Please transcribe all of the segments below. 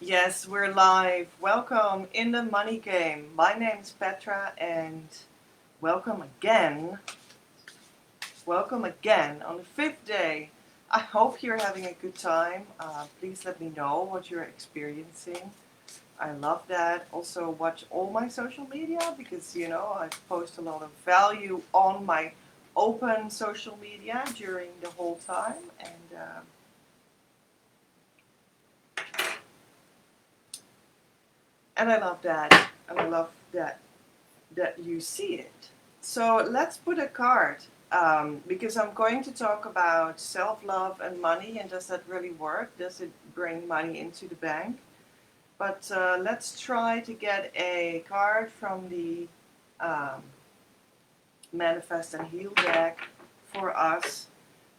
Yes, we're live. Welcome in the money game. My name's Petra and welcome again. Welcome again on the fifth day. I hope you're having a good time. Please let me know what you're experiencing. I love that. Also, watch all my social media because I post a lot of value on my open social media during the whole time. And I love that. And I love that you see it. So let's put a card because I'm going to talk about self-love and money, and does that really work? Does it bring money into the bank? But let's try to get a card from the um, Manifest and Heal deck for us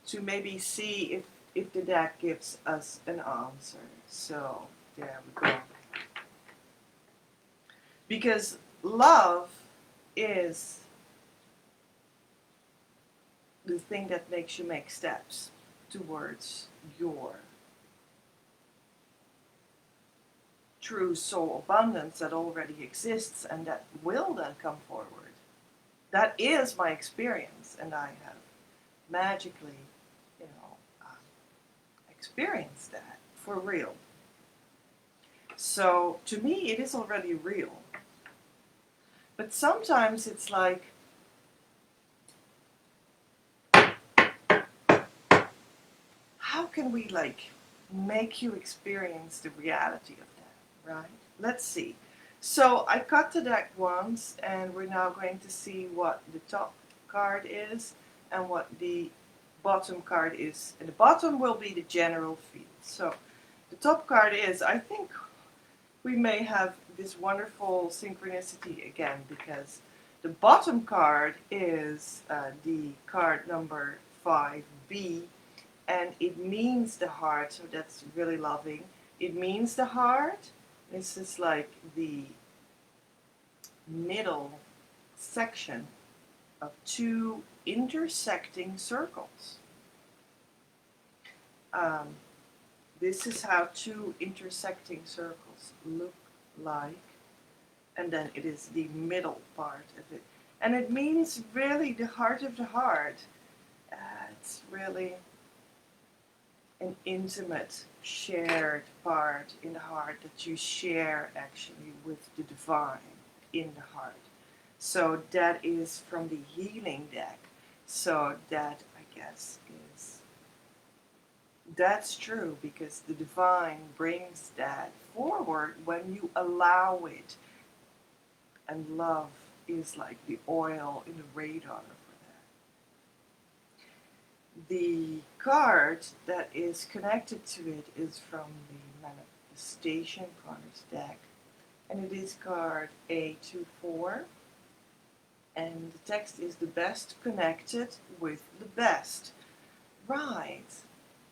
to maybe see if the deck gives us an answer. So there we go. Because love is the thing that makes you make steps towards your true soul abundance that already exists and that will then come forward. That is my experience, and I have magically, you know, experienced that for real. So to me, it is already real. But sometimes it's like, how can we make you experience the reality of that, right? Let's see. So I cut the deck once, and we're now going to see what the top card is and what the bottom card is. And the bottom will be the general field. So the top card is, I think we may have this wonderful synchronicity again, because the bottom card is the card number 5B, and it means the heart, so that's really loving. It means the heart. This is like the middle section of two intersecting circles. Um, this is how two intersecting circles look like, and then it is the middle part of it. And it means really the heart of the heart. It's really an intimate, shared part in the heart that you share actually with the divine in the heart. So that is from the healing deck. So that, I guess, that's true, because the divine brings that forward when you allow it. And love is like the oil in the radar for that. The card that is connected to it is from the Manifestation Cards deck, and it is card A24, and the text is the best connected with the best. Right.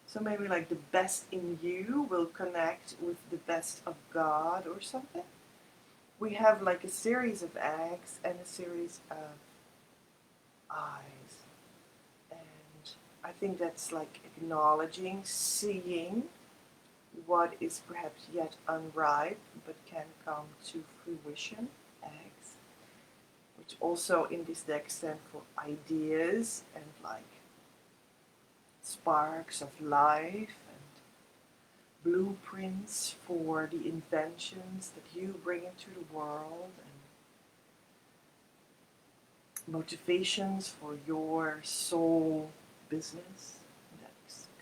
So maybe like the best in you will connect with the best of God or something. We have like a series of eggs and a series of eyes. And I think that's like acknowledging, seeing what is perhaps yet unripe but can come to fruition. Eggs, which also in this deck stand for ideas and like sparks of life and blueprints for the inventions that you bring into the world, and motivations for your soul business, that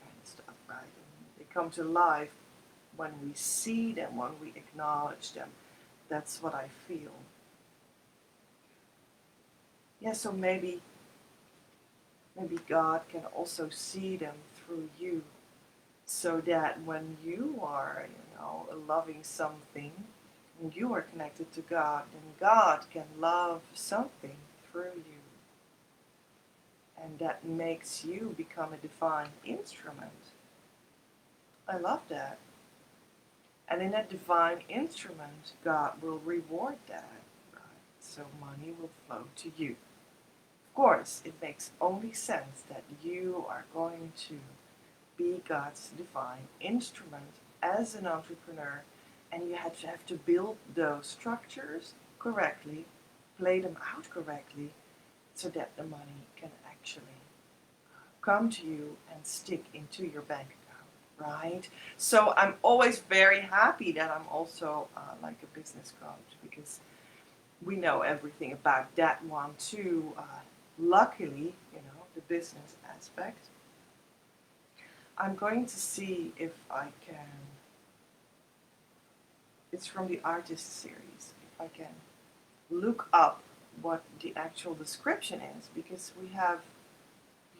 kind of stuff, right? And they come to life when we see them, when we acknowledge them. That's what I feel. Yeah, so maybe God can also see them through you, so that when you are, loving something, and you are connected to God, then God can love something through you. And that makes you become a divine instrument. I love that. And in that divine instrument, God will reward that. Right? So money will flow to you. Of course, it makes only sense that you are going to be God's divine instrument as an entrepreneur, and you have to build those structures correctly, play them out correctly, so that the money can actually come to you and stick into your bank account, right? So I'm always very happy that I'm also like a business coach, because we know everything about that one too. Luckily, the business aspect. I'm going to see if I can. It's from the artist series. If I can look up what the actual description is, because we have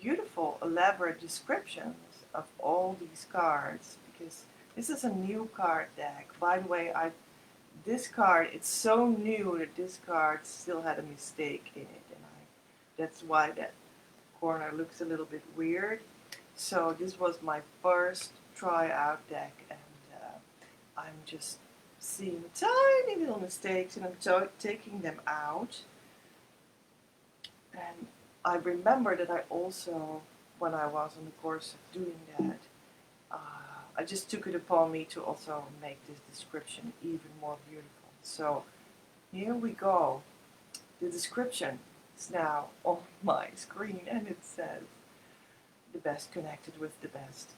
beautiful, elaborate descriptions of all these cards. Because this is a new card deck. By the way, this card, it's so new that this card still had a mistake in it, and that's why that corner looks a little bit weird. So this was my first try out deck, and I'm just seeing tiny little mistakes, and I'm taking them out. And I remember that I also, when I was in the course of doing that, I just took it upon me to also make this description even more beautiful. So here we go. The description is now on my screen, and it says, the best connected with the best.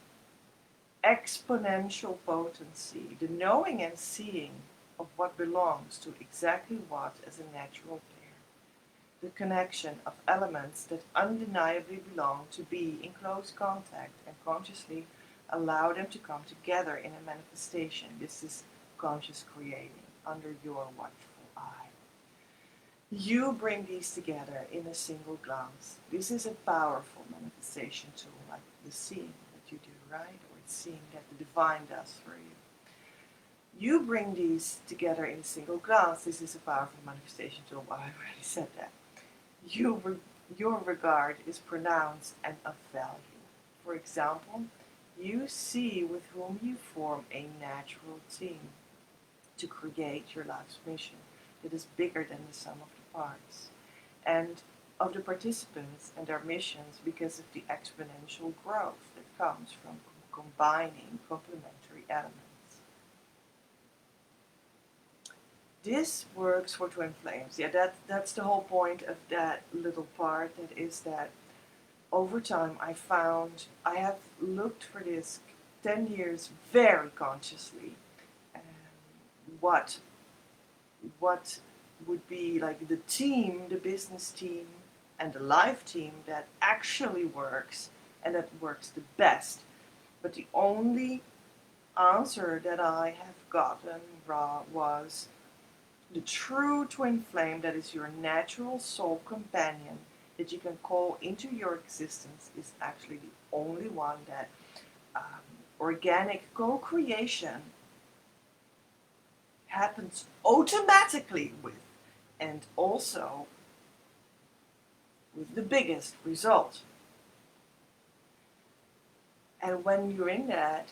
Exponential potency, the knowing and seeing of what belongs to exactly what as a natural pair. The connection of elements that undeniably belong to be in close contact and consciously allow them to come together in a manifestation. This is conscious creating under your watchful eye. You bring these together in a single glance. This is a powerful manifestation tool, like the seeing that you do, right? Or it's seeing that the divine does for you. You bring these together in a single glance. This is a powerful manifestation tool. Well, I already said that. Your regard is pronounced and of value. For example, you see with whom you form a natural team to create your life's mission that is bigger than the sum of the parts, and of the participants and their missions, because of the exponential growth that comes from combining complementary elements. This works for twin flames. Yeah, that's the whole point of that little part. That is that over time I have looked for this 10 years very consciously. Um, what would be like the team, the business team, and the life team that actually works and that works the best. But the only answer that I have gotten was the true twin flame, that is your natural soul companion that you can call into your existence, is actually the only one that organic co-creation happens automatically with, and also with the biggest result. And when you're in that,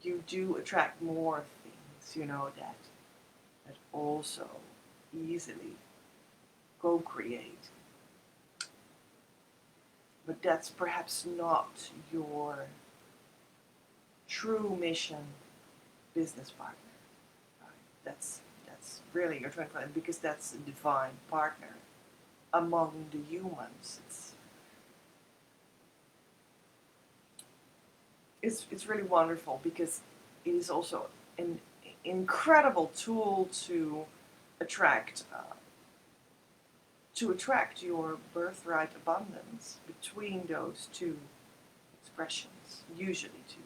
you do attract more things, that also easily co-create. But that's perhaps not your true mission business partner. Right? That's really your twin flame, because that's a divine partner among the humans. It's really wonderful, because it is also an incredible tool to attract your birthright abundance between those two expressions, usually two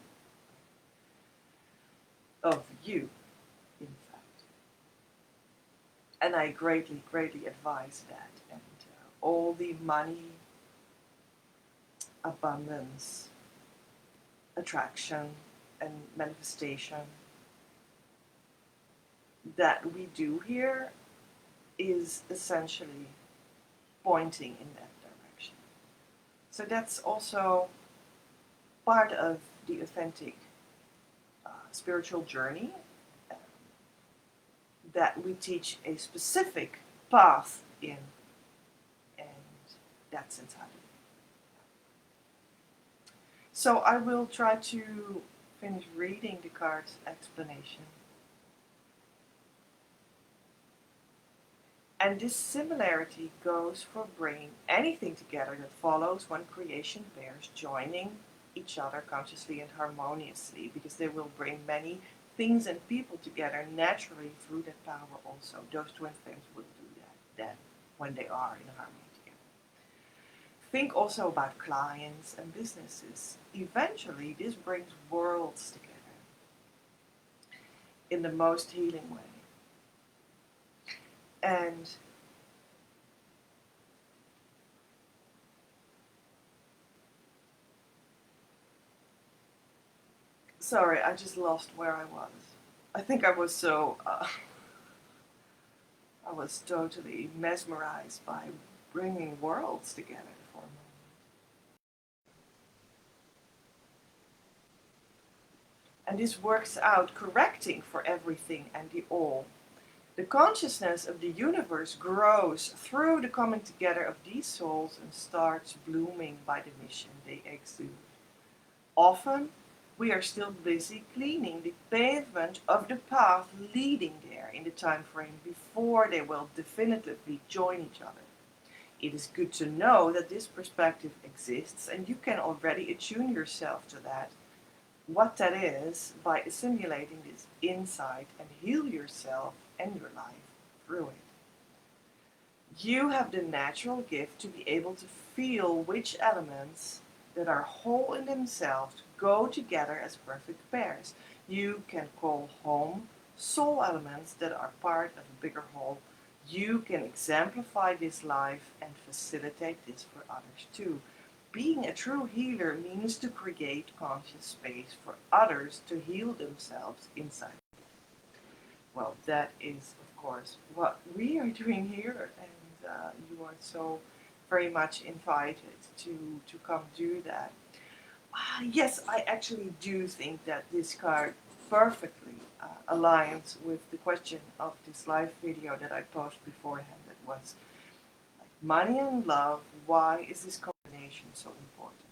of you, in fact. And I greatly, greatly advise that. And all the money, abundance, attraction, and manifestation that we do here is essentially pointing in that direction. So that's also part of the authentic spiritual journey, that we teach a specific path in, and that's inside of it. So I will try to finish reading the card's explanation. And this similarity goes for bringing anything together that follows when creation pairs joining each other consciously and harmoniously, because they will bring many things and people together naturally through that power also. Those twin flames will do that then when they are in harmony together. Think also about clients and businesses. Eventually, this brings worlds together in the most healing way. And sorry, I just lost where I was. I think I was I was totally mesmerized by bringing worlds together for a moment. And this works out correcting for everything and the all. The consciousness of the universe grows through the coming together of these souls and starts blooming by the mission they exude. Often, we are still busy cleaning the pavement of the path leading there in the time frame before they will definitively join each other. It is good to know that this perspective exists and you can already attune yourself to that, what that is, by assimilating this insight and heal yourself and your life through it. You have the natural gift to be able to feel which elements that are whole in themselves go together as perfect pairs. You can call home soul elements that are part of a bigger whole. You can exemplify this life and facilitate this for others too. Being a true healer means to create conscious space for others to heal themselves inside. Well, that is, of course, what we are doing here, and you are so very much invited to come do that. Yes, I actually do think that this card perfectly aligns with the question of this live video that I posted beforehand. That was like, money and love, why is this combination so important?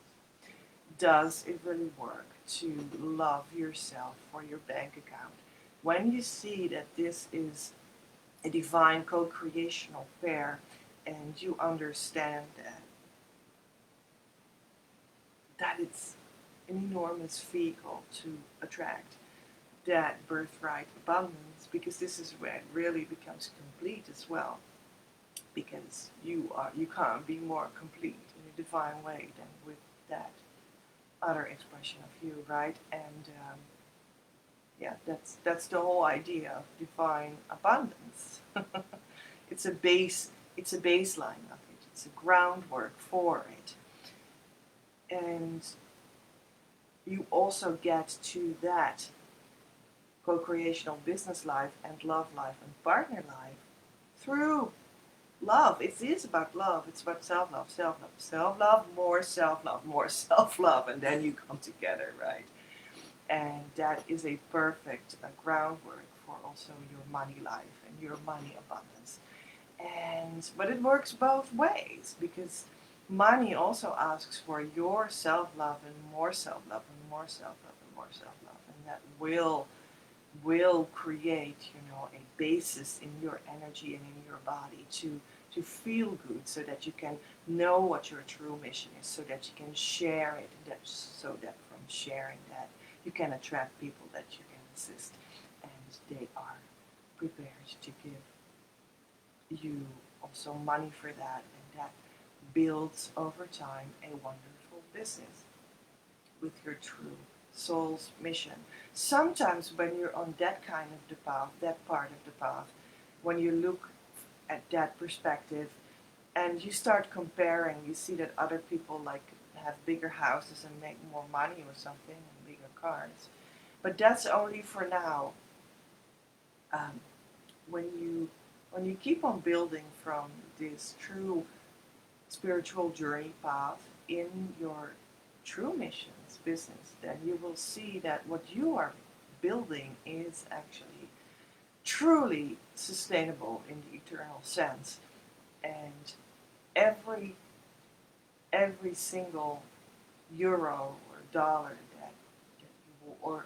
Does it really work to love yourself for your bank account? When you see that this is a divine co-creational pair and you understand that it's an enormous vehicle to attract that birthright abundance, because this is where it really becomes complete as well, because you can't be more complete in a divine way than with that other expression of you, right? And yeah, that's the whole idea of divine abundance. It's a base, it's a baseline of it, it's a groundwork for it. And you also get to that co-creational business life and love life and partner life through love. It is about love. It's about self-love, self-love, self-love, more self-love, more self-love, and then you come together, right? And that is a perfect groundwork for also your money life and your money abundance. But it works both ways, because money also asks for your self-love and more self-love and more self-love and more self-love, and that will create, a basis in your energy and in your body to feel good, so that you can know what your true mission is, so that you can share it, so that from sharing that you can attract people that you can assist, and they are prepared to give you also money for that, and that builds over time a wonderful business with your true soul's mission. Sometimes when you're on that kind of the path, that part of the path, when you look at that perspective and you start comparing, you see that other people like have bigger houses and make more money or something, and bigger cars. But that's only for now. Um, when you keep on building from this true spiritual journey path in your true missions business, then you will see that what you are building is actually truly sustainable in the eternal sense, and every every single euro or dollar that you will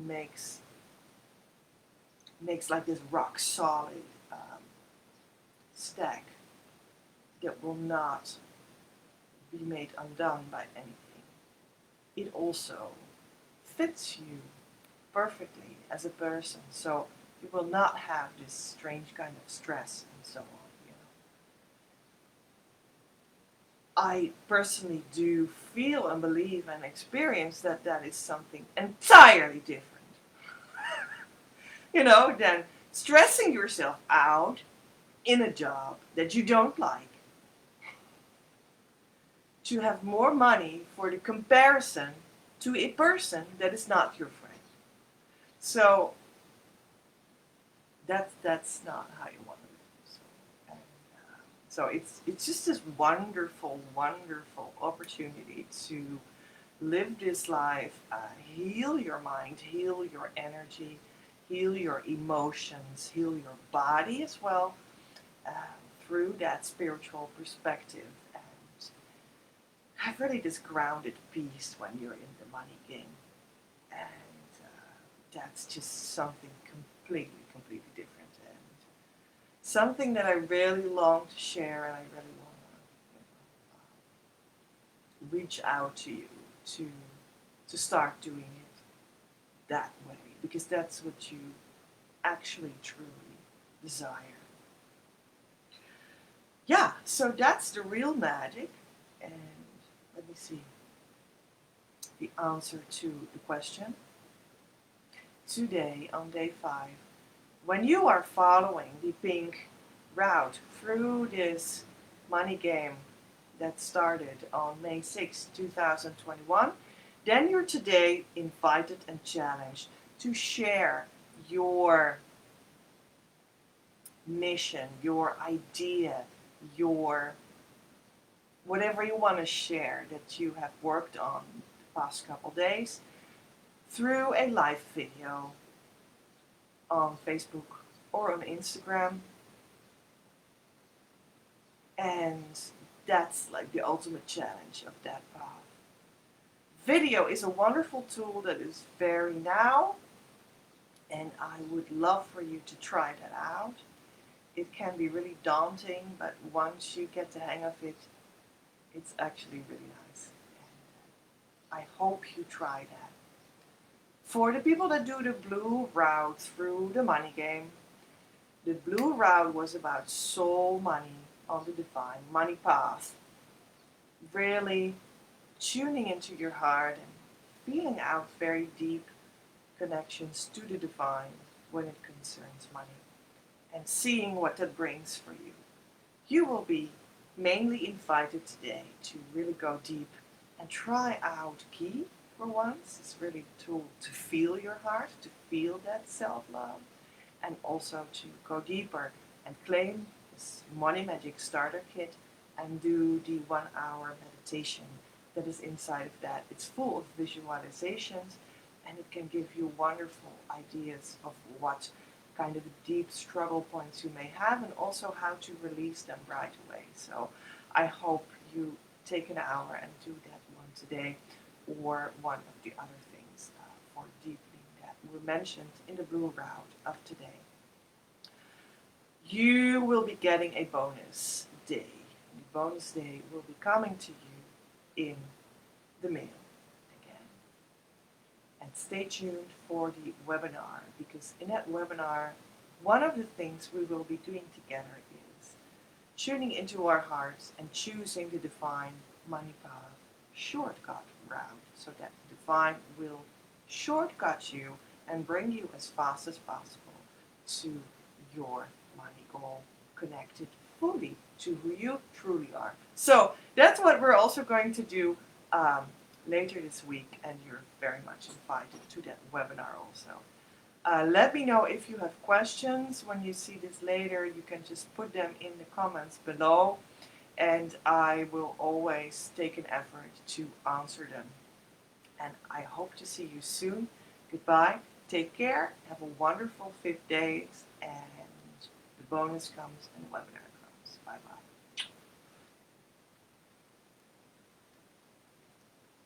makes like this rock solid stack that will not be made undone by anything. It also fits you perfectly as a person, so you will not have this strange kind of stress and so on. I personally do feel and believe and experience that that is something entirely different. Than stressing yourself out in a job that you don't like to have more money for the comparison to a person that is not your friend. So that's not how you want to live. So it's just this wonderful, wonderful opportunity to live this life, heal your mind, heal your energy, heal your emotions, heal your body as well, uh, through that spiritual perspective, and have really this grounded peace when you're in the money game. And that's just something completely, completely different. And something that I really long to share, and I really want to reach out to you to start doing it that way, because that's what you actually truly desire. Yeah, so that's the real magic. And let me see the answer to the question. Today, on day 5, when you are following the pink route through this money game that started on May 6, 2021, then you're today invited and challenged to share your mission, your idea, your whatever you want to share that you have worked on the past couple days through a live video on Facebook or on Instagram. And that's like the ultimate challenge of that path. Video is a wonderful tool that is very now, and I would love for you to try that out. It can be really daunting, but once you get the hang of it, it's actually really nice. And I hope you try that. For the people that do the blue route through the money game, the blue route was about soul money on the divine money path. Really tuning into your heart and feeling out very deep connections to the divine when it concerns money, and seeing what that brings for you. You will be mainly invited today to really go deep and try out Key for once. It's really a tool to feel your heart, to feel that self-love, and also to go deeper and claim this Money Magic Starter Kit and do the 1-hour meditation that is inside of that. It's full of visualizations, and it can give you wonderful ideas of what kind of deep struggle points you may have, and also how to release them right away. So I hope you take an hour and do that one today, or one of the other things for deepening that were mentioned in the blue route of today. You will be getting a bonus day. The bonus day will be coming to you in the mail again. And stay tuned for the webinar, because in that webinar, one of the things we will be doing together is tuning into our hearts and choosing the divine money path shortcut route, so that the divine will shortcut you and bring you as fast as possible to your money goal, connected fully to who you truly are. So that's what we're also going to do later this week, and you're very much invited to that webinar also. Let me know if you have questions when you see this later. You can just put them in the comments below, and I will always take an effort to answer them. And I hope to see you soon. Goodbye, take care, have a wonderful 5 days, and the bonus comes and the webinar comes. Bye-bye.